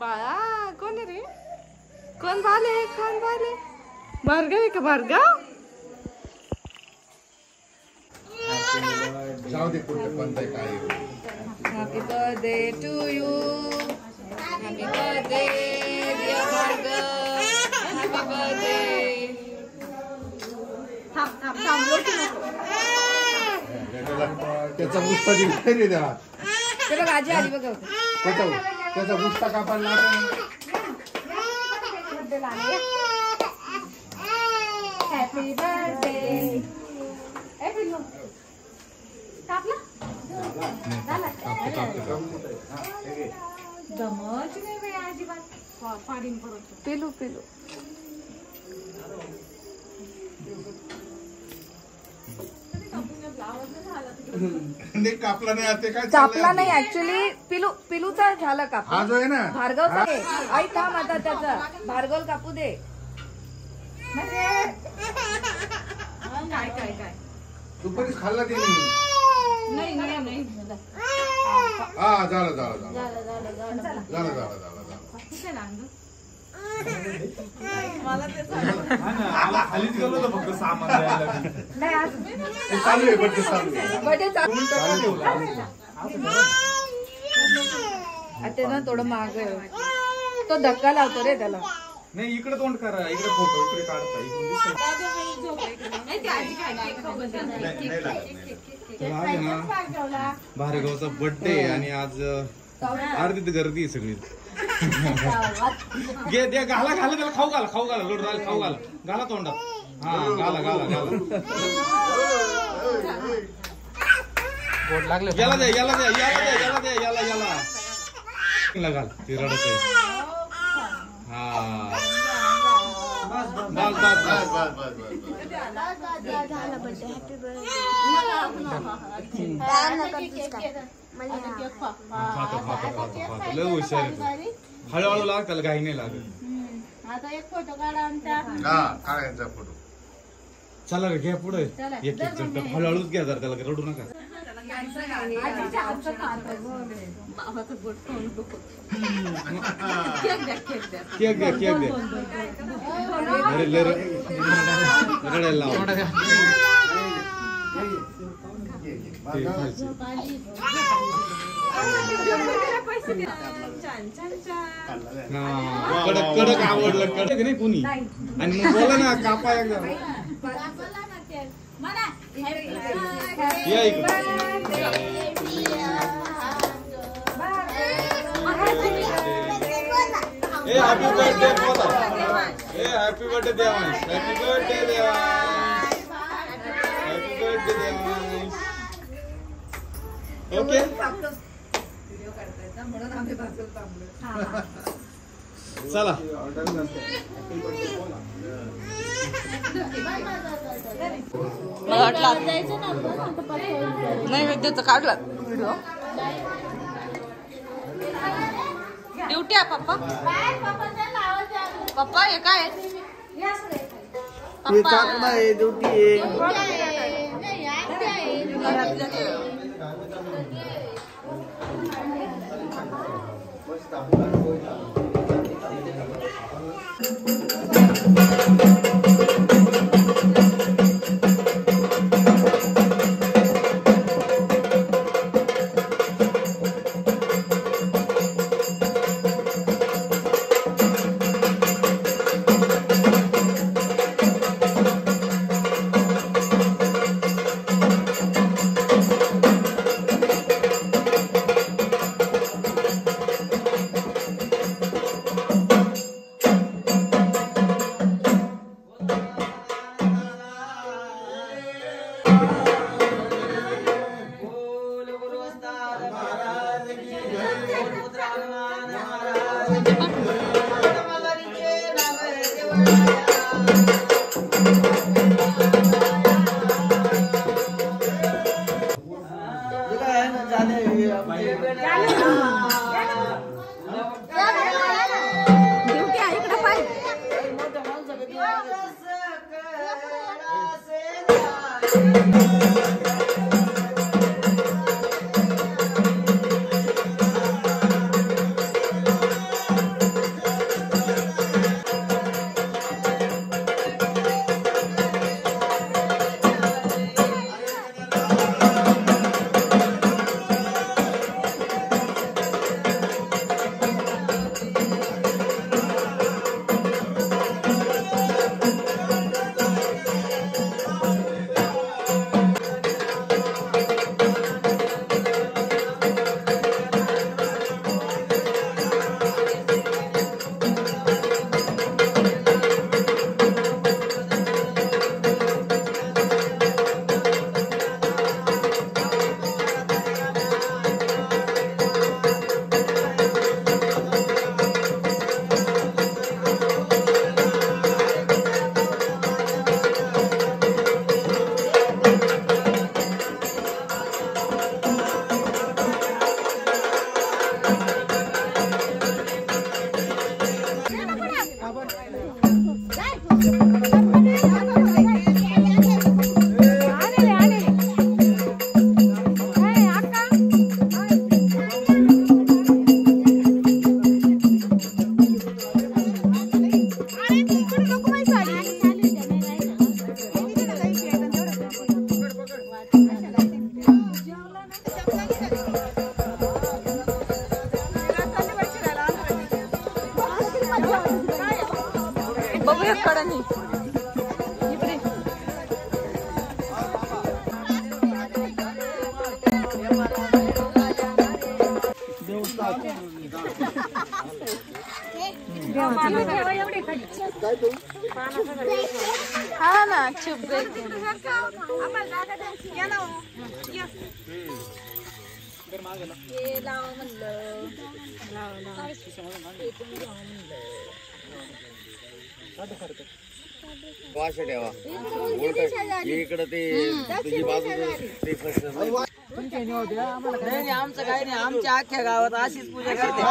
बाळा कोण रे? कोण बाले? कोण बाले? भार्गव आहे का? भार्गव जाऊ दे कुठे पण काय. Happy birthday to you. Happy birthday dear Bhargav. Happy birthday. त्याचा मुस्ता दिला रे त्याला. ते बघ आजी आली बघ. त्याचा मुस्ता कापायला हॅपी बर्थडे. पिलू पिलू कापला नाही आता काय कापला नाही ऍक्च्युली. पिलू पिलूचा झालं काप. हा जो आहे ना भार्गवचा आहे. आई थांब आता त्याचा. भार्गव कापू दे. काय काय काय दुपारीच खाल्ला ते नाही. नाही हा झालं झालं झालं झालं झालं झालं झालं. मला ते खालीच गेलो होतो फक्त सामान द्यायला. चालू आहे बड्डे चालू आहे. बर्थडे आता ना थोडं माग तो धक्का लावतो रे त्याला. नाही इकडे तोंड करा. इकडे फोटो इकडे काढता. भार्गवचा बर्थडे आणि आज अर्धी गर्दी आहे सगळी. घे द्या घाला घाला त्याला खाऊ घाला. खाऊ घाला. लोट झाला खाऊ घाला. घाला तोंडात. हा घाला घाला घाला. याला द्या याला द्या याला द्या याला द्या याला याला घाल. ती रडत आहे. हा बस बस बस. खातो खातो खातो खातो. लय हुशार आहे. हळूहळू लाग त्याला घाई नाही लागत. आता एक फोटो काढा आमचा. हा काढायचा फोटो. चला रे घ्या पुढे. एक एक जण हळूहळूच घ्या जरा. त्याला रडू नका. केक द्या केक द्या. अरे रडायला लावा. कडक कडक आवडलं. कडक नाही कोणी. आणि मग बोला ना कापा एकदा. या इकडे. ए हॅपी बर्थडे बोला. ए happy birthday Devansh. Happy birthday Devansh. Happy birthday Devansh. Okay चला. मला वाटलं नैवेद्याचं काढला व्हिडिओ. ड्युटी आहे पप्पा. पप्पा हे काय पप्पा ड्युटी आहे इकडे पाय. कडनी हा ना चुप वाश ठेवा इकडे ते तुझी बाजू ते नाही आमचं काही नाही आमच्या अख्ख्या गावात अशीच पूजा करते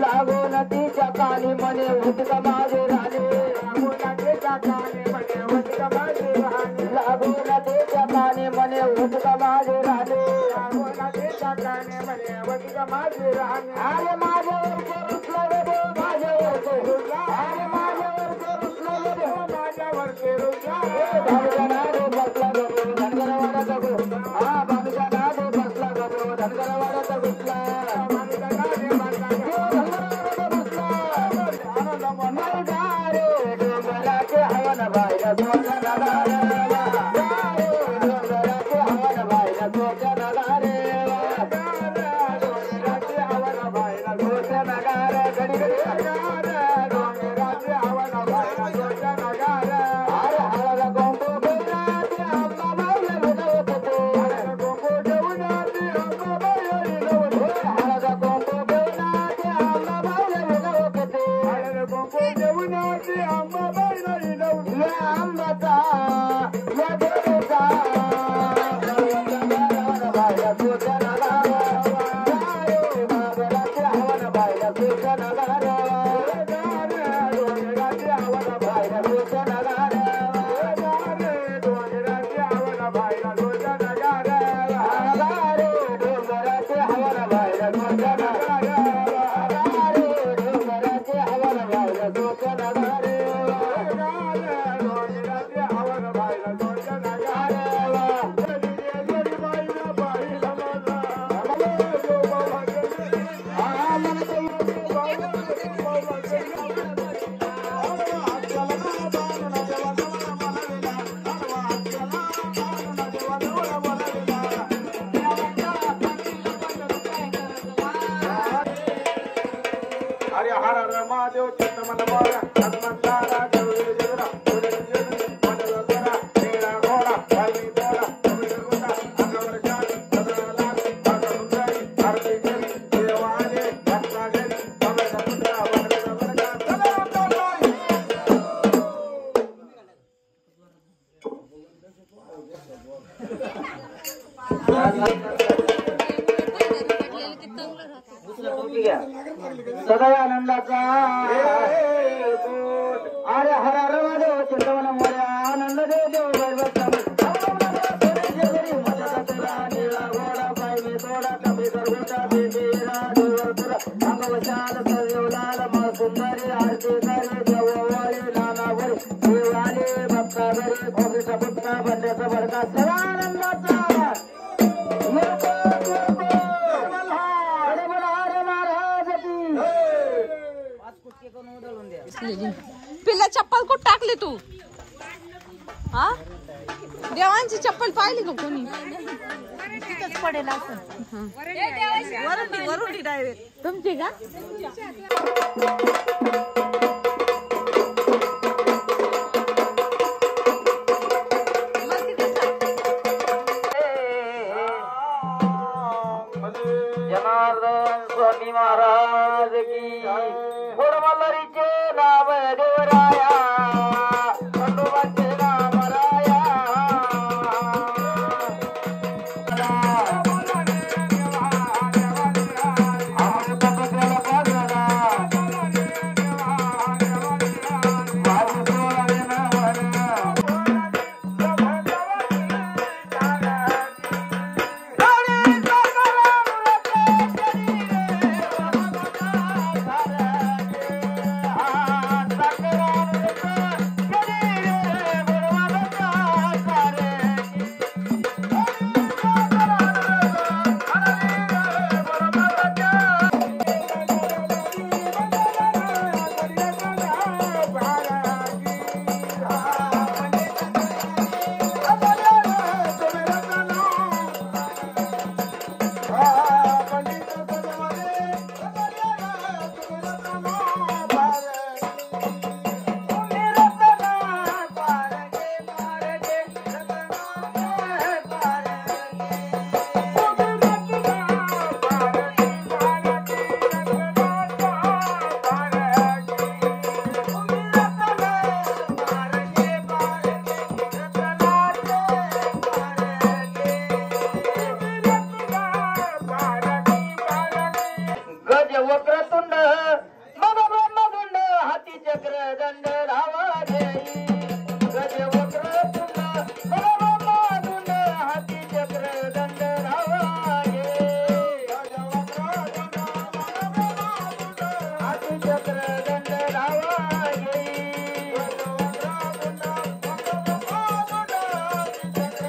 लागो नदीच्या कानी मने उठका माझे राणे लागो नदीच्या कानी मने उठका माझे राणे लागो नदीच्या कानी मने उठका माझे राणे लागो नदीच्या कानी मने उठका माझे राणे अरे माझ्यावर करुसला रे माझ्यावर करुसला अरे माझ्यावर करुसला रे माझ्यावर करुसला बाबूजाना रे बसला रे धनगरवाडा बसला हा बाबूजाना रे बसला रे धनगरवाडा बसला Bye. अरे हर हर महादेव चित्त मन मोरा हनुमंता राघव जगरा मंडल जरा तेरा घोड़ा वाली तोड़ा कबीर गुंडा अगवर जान सदा लाल भगवंताई आरती करी देवाने भक्ता गरी कबीर पुत्रा वरदा वरदा सदा तोलाई सदयानंदाचा अरे हर हर महादेव चिंतवन मोर्या आनंद देव देव भैरवत्तम घोडा पायमे तोडा कमी गरगोटा बेबीरा देवरपुरा अंगवशाल सदेवलाल म सुंदरी आरती करे देववारी नानावरी देवाले भक्ता घरी खोबरीचा पुटका बंड्याचा बडका सदानंदाचा पिल्ला चप्पल कुठं टाकली तू? हा देवांची चप्पल पाहिली का कोणी? पडेल असं वरुडी डायरेक्ट तुमची का? जनार्दन स्वामी महाराज की घोडमल्हारीचे नाव देवराया खंडोबाचे नाम राया वक्रतुंड मग ब्रह्मगुंड हाती चक्र दंड धावा देई गज वक्रतुंड मग ब्रह्मगुंड हाती चक्र दंड धावा देई गज वक्रतुंड मग ब्रह्मगुंड हाती चक्र दंड धावा देई गज वक्रतुंड मग ब्रह्मगुंड हाती चक्र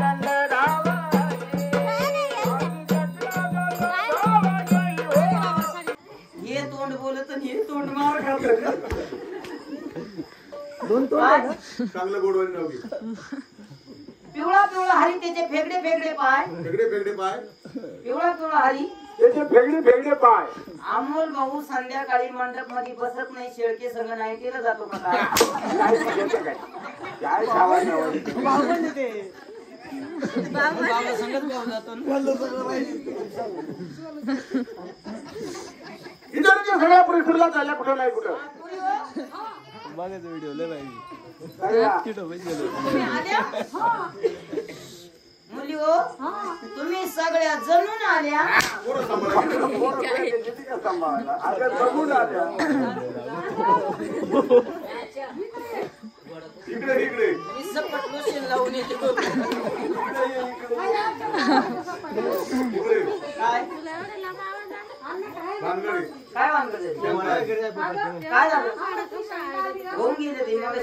दंड धावा चांगलं गोडवानी नाव घे. पिवळा पिवळा हरी त्याचे फेगडे फेगडे पाय फेगडे फेगडे पाय पिवळा पिवळा हरी त्याचे फेगडे फेगडे पाय अमोल भाऊ संध्याकाळी मंडप मध्ये बसत नाही शेळके संघ नाईटीला जातो का काय? काय सावायला इतरच्या सगळ्या परिसराला झाल्या कुठं नाही कुठं बघायचा व्हिडिओ लय पाहिजे मुली हो तुम्ही सगळ्या जणून आल्या सांभाळायला आता जमून आल्या इकडे इकडे मी सपट मशीन लावून येते काय काय वांगड काय झालं होऊन गेले ते मग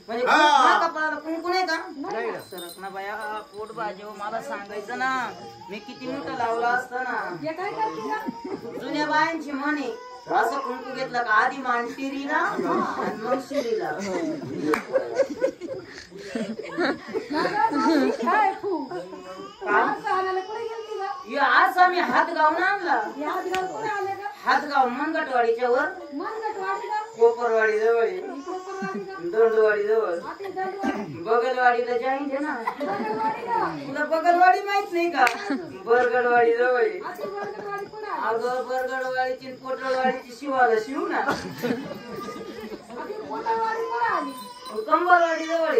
म्हणजे कपाळाला कुंकू नाही का बाया पोट भाजी मला सांगायचं ना मी किती मोठं लावलं असतं ना. जुन्या बायांची म्हणे असं कुंकू घेतलं का आधी मानशिरीला आणि मग शिरीला. आज आम्ही हातगावून आणला. हातगाव मनगटवाडीच्या वर कोपरवाडी जवळ दंडवाडी जवळ बगलवाडीला जाईन ना. तुला बगलवाडी माहित नाही का? बरगडवाडी जवळ. अगं बरगडवाडीची पोटरवाडीची शिवाला शिव ना. कंबरवाडी जवळ.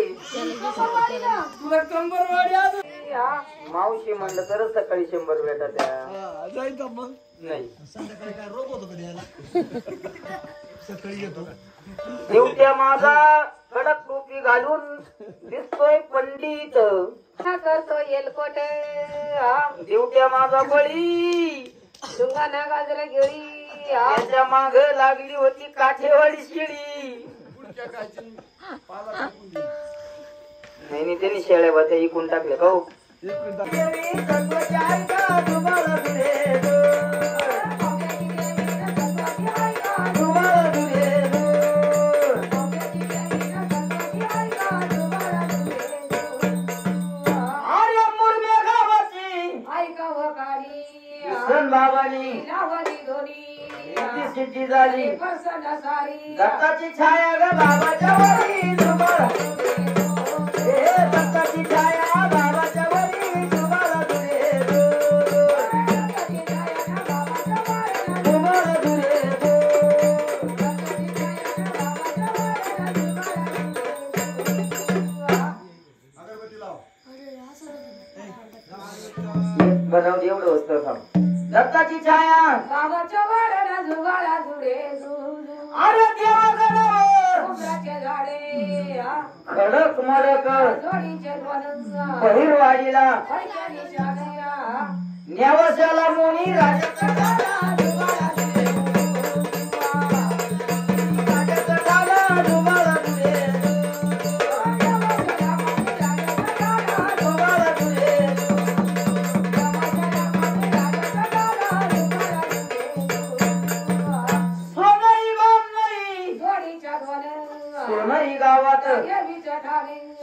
तुला कंबरवाडी मावशी म्हणलं तर सकाळी 100 भेटा त्या जाईल का मग? नाही संध्याकाळी काय रोग होतो कधी याला. सकाळी येतो देवट्या माझा कडक टोपी घालून दिसतोय पंडित करतो येलकोट. देवट्या माझा बळी डुंगाना गाजरा गेळी त्याच्या माग लागली होती काठेवाडी शिळी. नाही त्यांनी शेळ्या भात्या इकून टाकल्या का हो. बाबानी सिद्धी झाली दत्ताची छाया ग बाबाच्या वरी तुम्हाला. दत्ताची छाया बाबाच्या वरी तुम्हाला बनव एवढं असतं थांब. दत्ताची छाया बाबाच्या वाड्याला जुगाळा जुडे अरे देवागणावर झाडे खडक मडक बहिरवाडीला नेवसाला मोनी राजा गावात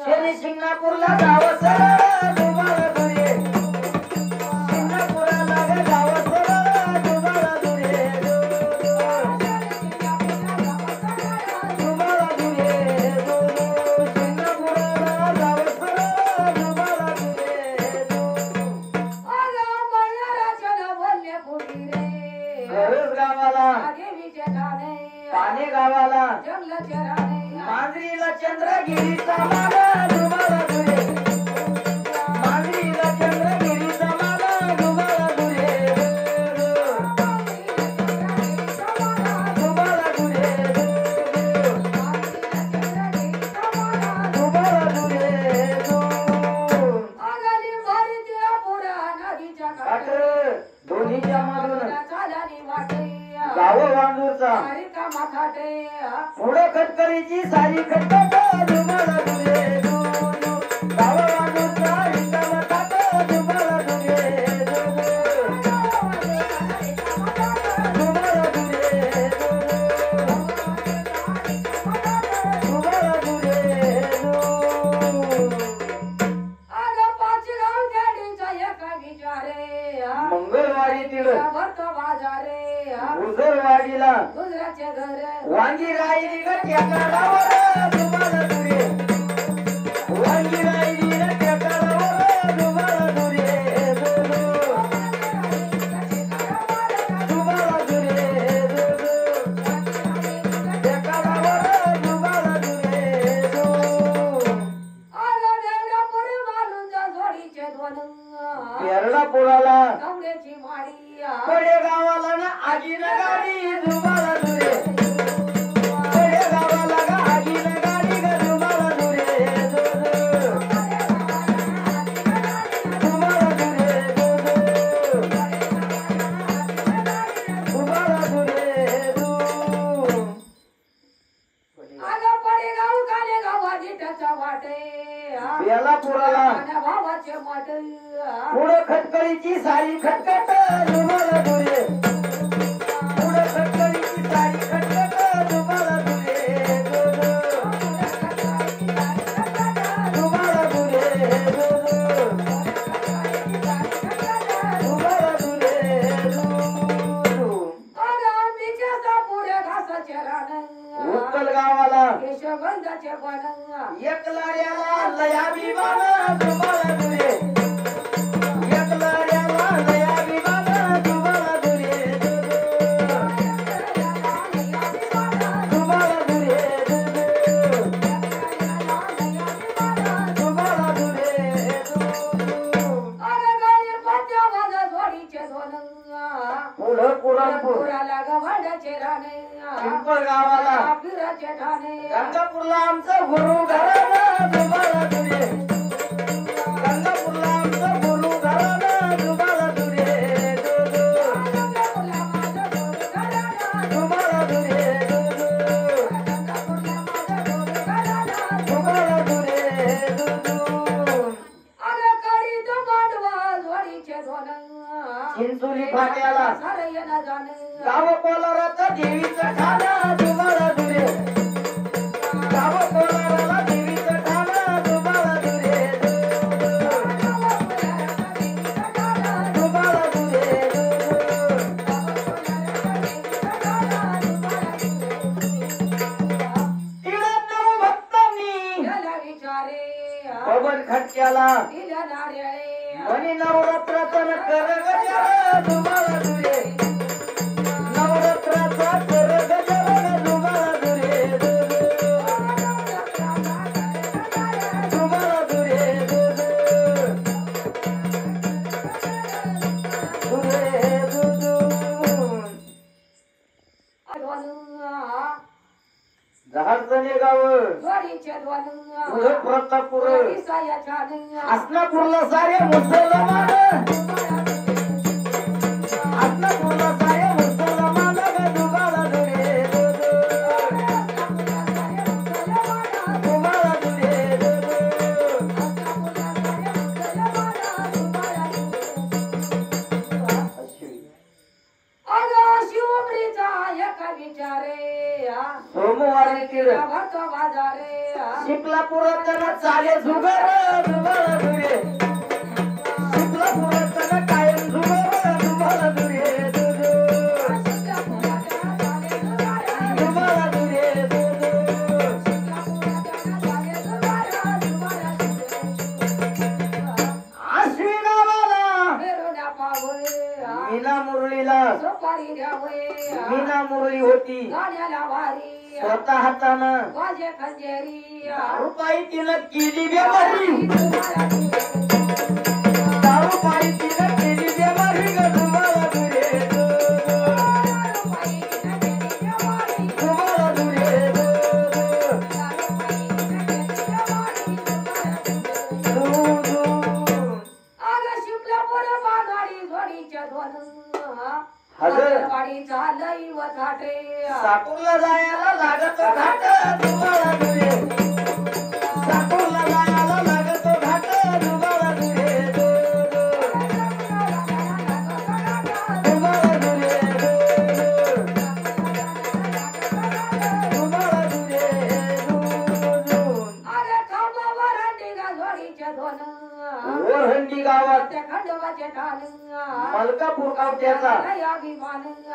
शनी शिंगणापूरला गाव सरळ दुबाळा दुरे शिंगणापुराला गाव सरळ दुबाळा दुरे दुबाळा दुरे शिंगणापुराला गाव सरळ दुबाळा दुरे खरंच गावाला पाने गावाला मांजरीला चंद्रगिरीचा माला दुबाळा दुरे मांजरीला चंद्रगिरीचा माला दुबाळा दुरे दुबाळा दुरे दुबाळा दुरे दोन्हीच्या मधून गाव वांदूरचा पुढं खटकरीची सारी खटकट दुबाळा दुरे गाव वांदूरचा रिकामा खाट दुबाळा दुरे दुबाळा दुरे दुबाळा दुरे मंगळवारी तिळ उजरवाडीला वांगी राहिली ग टेकाडावर दुबाळा दुरे वांगी राहिली ग टेकाडावर दुबाळा दुरे दुबाळा दुरे टेकाडावर दुबाळा दुरे येरडापुराला कडे गावाला ना आगीन गाडी दुबाळा दुरे कडे गावाला गा आगीन गाडी ग दुबाळा दुरे दुबाळा दुरे दुबाळा दुरे बेलापुराला भावाला माझ्या भावाचे मठ पुढं खटकळीची सारी खटखट तुम्हाला दुरे पुढं खटकळीची सारी खटखट तुम्हाला दुरे तुम्हाला दुरे तुम्हाला दुरे पुढे घासाचे रान उत्कल गावाला केशवगंधाचे बन एकलाऱ्याला लया विमान तुम्हाला दुरे एकलाऱ्याला लया विमान तुम्हाला दुरे तुम्हाला दुरे तुम्हाला दुरे पुढं पुरणपूर पिंपळ गावाला गंगापूरला आमचं गुरु घराणं तुम्हाला दुरे गंगापूरला आमचं गुरु घराणं तुम्हाला दुरे तुम्हाला दुरे तुम्हाला दुरे चिंचोली फाट्याला गाव कोलारात देवीचं ठाणं तुम्हाला दुरे गाव कोलाराला देवीचं ठाणं तुम्हाला दुरे तुम्हाला दुरे तिला नऊ भक्तांनी पवन खटक्याला म्हणे नवरात्राचा न कर गजर तुम्हाला दुरे नवरात्राचा कर गजर तुम्हाला दुरे तुम्हाला दुरे जहाजने गाव पुढे प्रतापूर आसनापूरला सारे मुसलमान आसनापूरला सारे मुसलमान तुम्हाला दुरे तुम्हाला दुरे सोमवारी तिर शिकलापुरात चाले जुगर तुम्हाला दुरे शिकलापुरात कायम जुगर तुम्हाला दुरे तुम्हाला दुरे आश्विनावाला मीना मुरळीला मीना मुरळी होती स्वतः हातानं दारूपायी तिनं केली बेमारी दारूपायी तिनं केली बेमारी ग तुम्हाला दुरे तुम्हाला दुरे साकूरला जायला लागत घाट तुम्हाला दुरे साकूरला जायला लागत घाट तुम्हाला दुरे तुम्हाला दुरे तुम्हाला दुरे ओरहंडी गावात मलकापूर गावट्याचा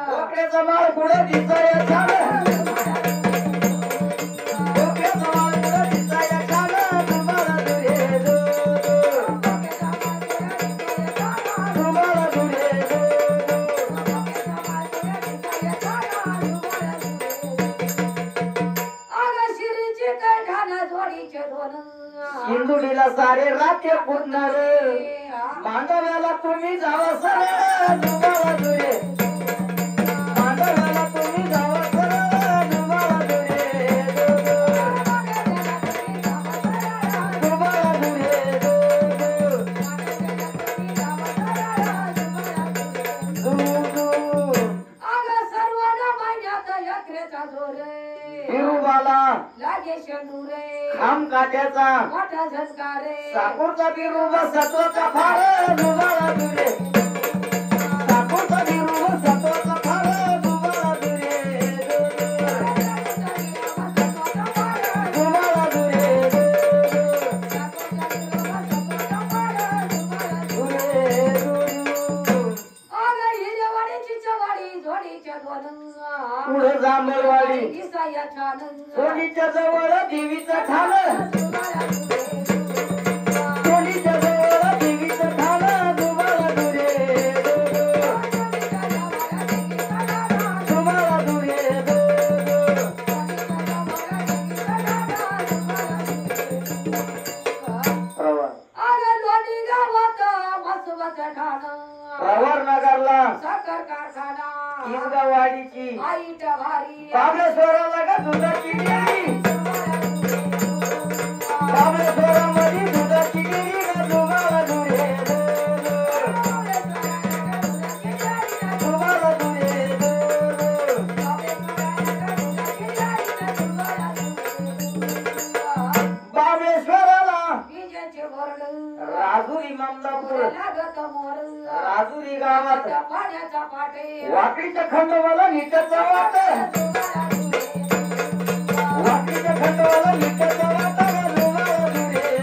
डोक्याचा माळ पुढे दिसाया छान डोक्याचा माळ पुढे दिसाया छान तुम्हाला दुरे तुम्हाला दुरे हिंदुडीला सारे राखे फुटणार मांडव्याला तुम्ही जावा सर तुम्हाला दुरे मांडव्याला तुम्ही जावा सर तुम्हाला दुरे तुम्हाला दुरे बिरुबाला खाम काट्याचा मोठा झटकारे साकूरचा बिरुवा सत्वाचा फार दुबाळा दुरे साकूरचा बिरुवा सत्वाचा फार दुबाळा दुरे दुबाळा दुरे अगं हिरवाडीची चवाडी जोडीच्या दोन पुढं जांभळवाडी दिसाया छान सोनीच्या जवळ देवीचं ठाण सोनीच्या जवळ देवीचं ठाण दुबाळा दुरे दुबाळा दुरे प्रवार अगं लोणी गावात मसवचं ठाण प्रवार नगरला साखर कारखाना इंगवाडीची आईट भारी बाबळेश्वराला का दुधाची डेअरी बाबळेश्वरामध्ये दुधाची डेअरी का दुबाळा दुरे दुबाळा दुरे बाबळेश्वराला विजेचे बोर्ड राजुरी मामदापूर लागत मोर राजुरी गावात पाण्याचा पाटे वाकडीच्या खंडोबाला नीटाचा वाट वाकडीच्या खंडोबाला नीटाचा वाट दुबाळा दुरे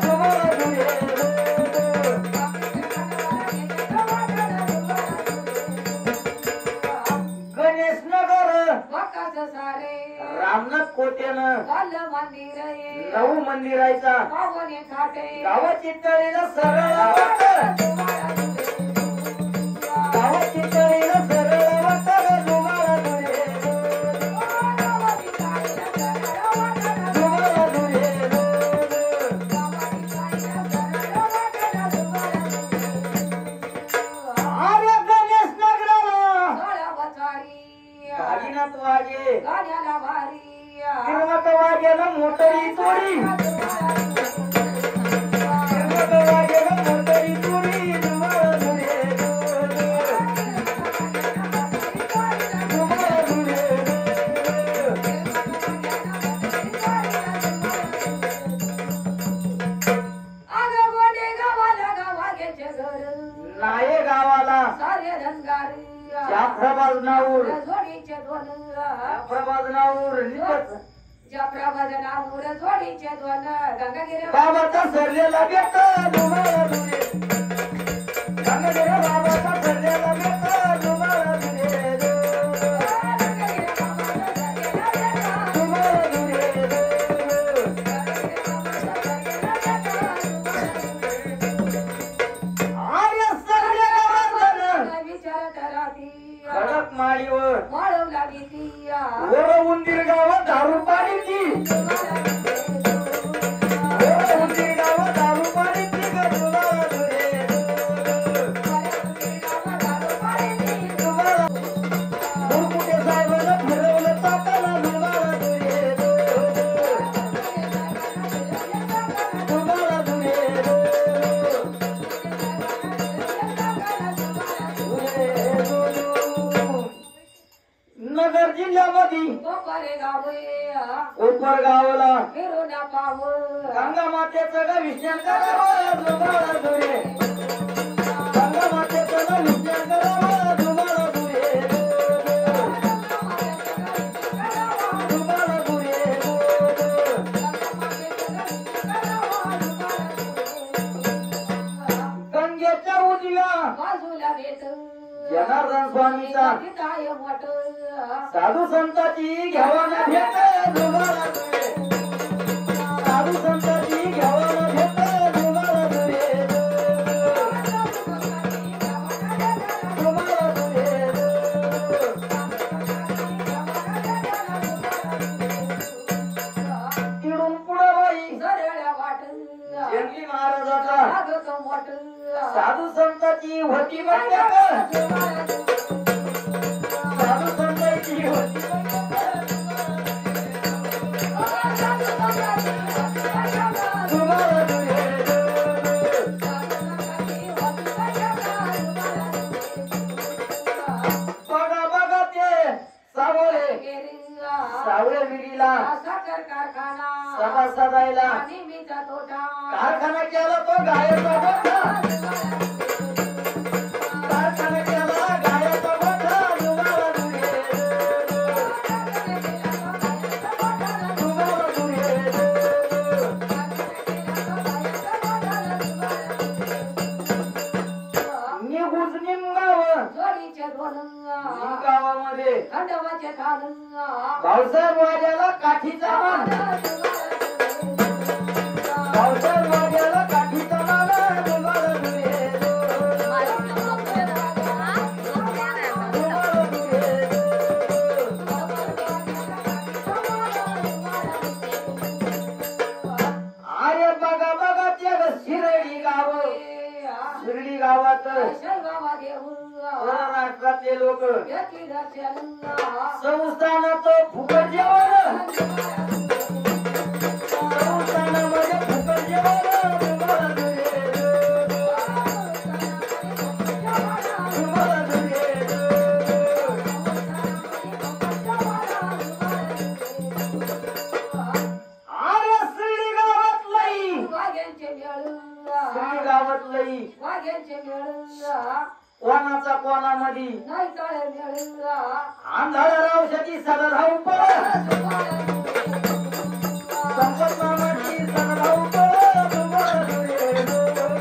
दुबाळा दुरे गणेश नगर बकाच सारे रामनाथ कोटेनं झालं मंदिर ये नऊ मंदिराचा पावने खाटे गावाची तळीला सरळ वाट गावाची तळीला सरळ वाट दुबाळा दुरे दुबाळा दुरे अरे गणेश नगराला कालीनाथ वागे गाण्याला भारी तिरमत वागेला मोटरी तोडी तिरमत वागेला मोटरी तोडी दुबाळा दुरे दुबाळा दुरे अगं गोडे गावाला गावाचे घर नाये गावाला सारे धनगार जाफराबाद नाऊर जोडीचे दोन जाफराबाद नाऊर निकच जफराबादनावर जोडीचे दोन गंगागिरी बाबाचा सरलेला बेट दुबाळा दुरे गंगागिरी बाबाचा सरलेला बेट दुबाळा दुरे दुबाळा दुरे आर्य सरलेला वंदन विचारत राहती खडक माळीवर वाळवला भीती वर उंदीर गावात दारू पाणीची वर उंदीर गावात दारू पाणीची ग दुबाळा दुरे दुबाळा मुरकुटे साहेबानं फिरवलं तापाला दुबाळा दुरे दुबाळा दुरे नगर जिल्ह्यामध्ये कोपरे गावे कोपर गावाला फिरून पाव गंगा मातेचं ग विज्ञान करावं दुबाळा दुरे गंगा मातेचं ग विज्ञान करावं दुबाळा दुरे दुबाळा दुरे गंगेच्या उजव्या बाजूला भेट जनार्दन स्वामीचा काय मोठ साधू संताची घ्यावा ना भेट दुबाळा दुरे साधू संताची घ्यावा ना भेट दुबाळा दुरे दुबाळा दुरे तिडून पुढं बाई सरळ्या वाट जंगली महाराजाचा लागत मोठ साधू संताची होती बंड्या साधू संताची होती दुबाळा दुरे बघा बघा ते सावळे सावळे विडीला तोटा जायला नेहमीचा तोटा कारखाना केला तो गायचा गोठा कारखाना केला गायचा गोठा जुगाला दुरे जुगाला दुरे निघूच निमगाव जोडीचे दोन गावामध्ये खंडवाचे खान भाऊसाहेब वाड्याला काठीचा मान भाऊसाहेब वाड्याला काठीचा मान जुगाला दुरे अरे बघा बघा ते शिर्डी गाव शिर्डी गावात महाराष्ट्रातले लोक संस्थानाचं फुकट जेवण संस्थानामध्ये फुकट जेवण तुम्हाला दुरे तुम्हाला दुरे अरे शिर्डी गावातलंही शिर्डी गावातलंही कोणाचा कोणामध्ये आंधळा रावशाची सदा धाव पळ संपत मामाची सदा धाव पळ तुम्हाला दुरे तुम्हाला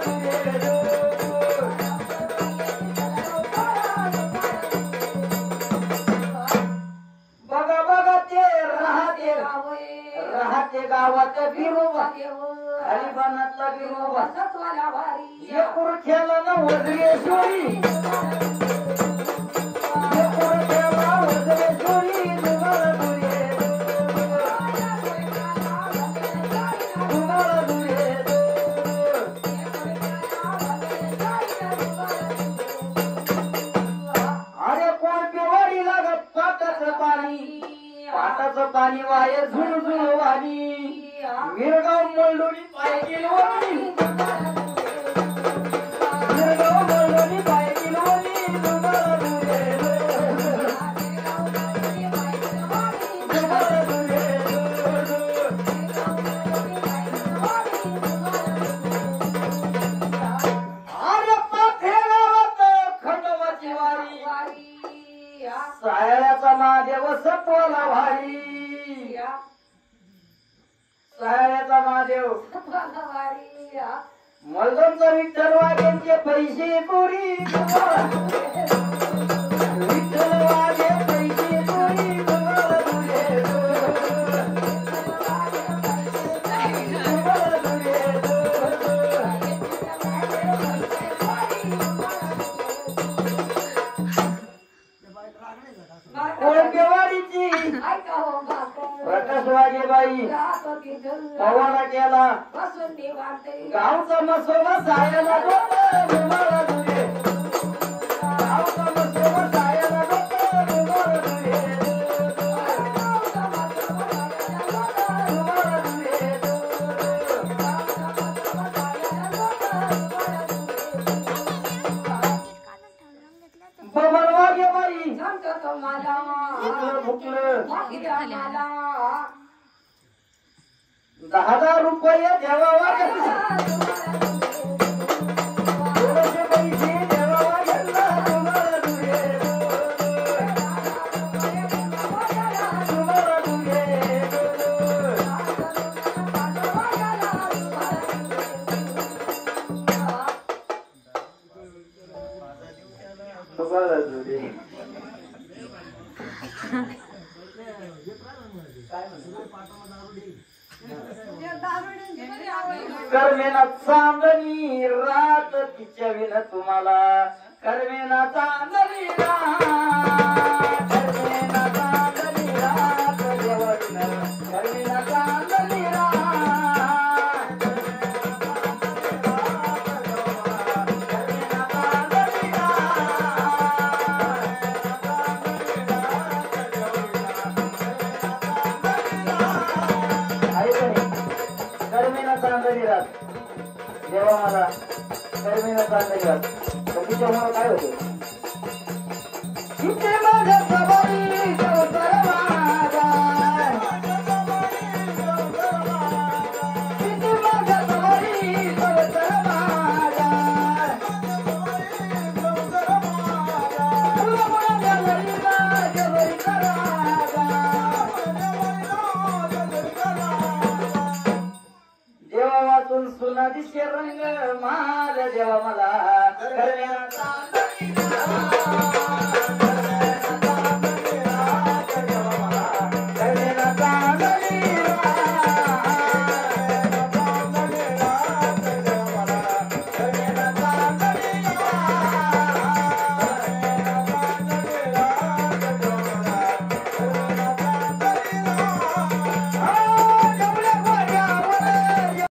दुरे बघा बघा ते राहते गावात बिरोबा हरिबानातला बिरोबा एकुरख्याला ना वज्रेश्वरी एकुरख्याला वज्रेश्वरी तुम्हाला दुरे तुम्हाला दुरे अरे कोण पिवाडी लागत पाटाचं पाणी वाये झुळझुळ वाणी मिरगाव मल्लोनी पाय किलवणी मिरगाव मल्लोनी पाय किलवणी तुम्हाला दुरे तुम्हाला दुरे अरे पाथे गावात खंडोबाची वारी सायळ्याचा महादेव सत्वाला भारी सायळ्याचा महादेव मलदमचा विठ्ठल वाघेंचे पैसे चोरी विठ्ठल वाघे पैसे चोरी तुम्हाला दुरे तुम्हाला दुरे कोळपेवाडीची प्रकाश वाघेबाई पवाना केला गावचा मसोबा सायाला तुम्हाला दुरे गावचा मसोबा सायाला तुम्हाला दुरे तुम्हाला दुरे बबन वाघेबाई भुकलं 10,000 रुपये द्यावा पैसे द्यावा घेतला तुम्हाला दुरे तुम्हाला दुरे तुम्हाला दुरे कर्मेना चांदणी रात तिच्या विन तुम्हाला कर्मेना चांदणी रात कर्मेना चांदणी रात देवविन कर्मेना चांदणी रात कर्मेना चांदणी कर्मेना चांदणी रात देवा मला कर्मेना चांदणी रात तिच्यामुळे काय होतं तिथे माझ्या सवारी संसार माझा दिसते रंग माल देवा मला करण्याचा